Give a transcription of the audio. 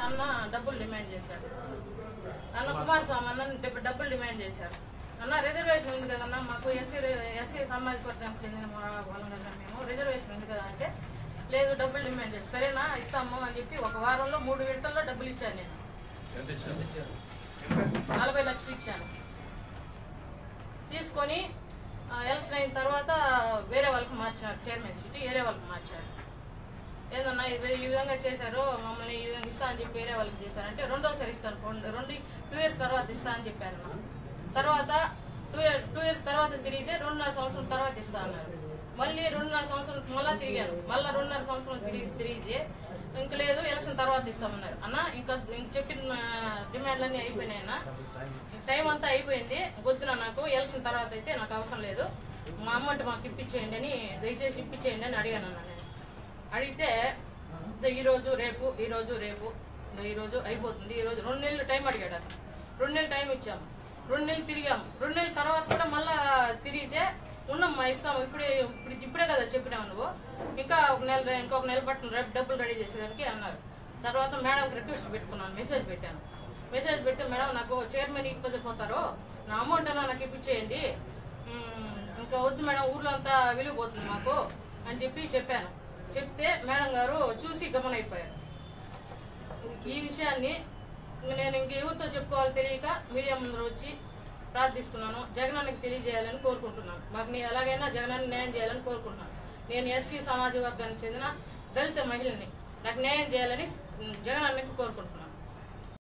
అన్న డబ్బులు డిమాండ్ చేశారు. అన్న కుమారస్వామి అన్న డబ్బులు డిమాండ్ చేశారు. అన్న రిజర్వేషన్ ఉంది కదన్నా, మాకు ఎస్సీ సామాజిక వర్గానికి చెందిన వాళ్ళం కదా, మేము రిజర్వేషన్ ఉంది కదా అంటే లేదు డబ్బులు డిమాండ్ చేశారు. సరేనా ఇస్తాము అని చెప్పి ఒక వారంలో 3 విడతల్లో డబ్బులు ఇచ్చాను. నేను 40 లక్షలు ఇచ్చాను. తీసుకొని ఎలక్షన్ అయిన తర్వాత వేరే వాళ్ళకి మార్చారు, చైర్మన్ సీట్ వేరే వాళ్ళకి మార్చారు. ఏదన్నా ఈ విధంగా చేశారు, మమ్మల్ని ఈ విధంగా ఇస్తా అని చెప్పి వేరే వాళ్ళకి చేశారంటే రెండోసారి ఇస్తాను, 2 ఇయర్స్ తర్వాత ఇస్తా అని చెప్పారు. తర్వాత 2 ఇయర్స్ తర్వాత తిరిగితే 2.5 సంవత్సరం తర్వాత ఇస్తా అన్నారు. మళ్ళీ 2.5 సంవత్సరం మళ్ళీ తిరిగాను, మళ్ళీ 2.5 సంవత్సరం తిరిగితే ఇంక లేదు ఎలక్షన్ తర్వాత ఇస్తామన్నారు. అన్న ఇంకా చెప్పిన డిమాండ్లన్నీ అయిపోయినాయి అన్న, టైం అంతా అయిపోయింది, వద్దున నాకు ఎలక్షన్ తర్వాత అయితే నాకు అవసరం లేదు, మా అమౌంట్ మాకు ఇప్పించేయండి అని, దయచేసి ఇప్పించేయండి అని అడిగాను అన్న. నేను అడిగితే ఈరోజు రేపు ఈరోజు అయిపోతుంది, ఈరోజు 2 నెలలు టైం అడిగాడు. 2 నెలలు టైం ఇచ్చాము, 2 నెలలు తిరిగాము. 2 నెలల తర్వాత కూడా మళ్ళా తిరిగితే ఉన్నమ్మా ఇస్తాము, ఇప్పుడే కదా చెప్పినావు నువ్వు, ఇంకొక నెల పట్టును రేపు డబ్బులు రెడీ చేసేదానికి అన్నారు. తర్వాత మేడంకి రిక్వెస్ట్ పెట్టుకున్నాను, మెసేజ్ పెట్టాను. మెసేజ్ పెడితే మేడం నాకు చైర్మన్ ఇవ్వకపోతారు, నా అమౌంట్ అన్నా నాకు ఇప్పించేయండి, ఇంకా వద్దు మేడం ఊర్లో అంతా విలువపోతుంది మాకు అని చెప్పాను. చెప్తే మేడం గారు చూసి గమనైపోయారు. ఈ విషయాన్ని నేను ఇంక ఎవరితో చెప్పుకోవాలో తెలియక మీడియా ముందర వచ్చి ప్రార్థిస్తున్నాను. జగనానికి తెలియజేయాలని కోరుకుంటున్నాను. మాకు నేను ఎలాగైనా జగనాన్ని న్యాయం చేయాలని కోరుకుంటున్నాను. నేను ఎస్సీ సామాజిక వర్గానికి చెందిన దళిత మహిళని, నాకు న్యాయం చేయాలని జగనానికి కోరుకుంటున్నాను.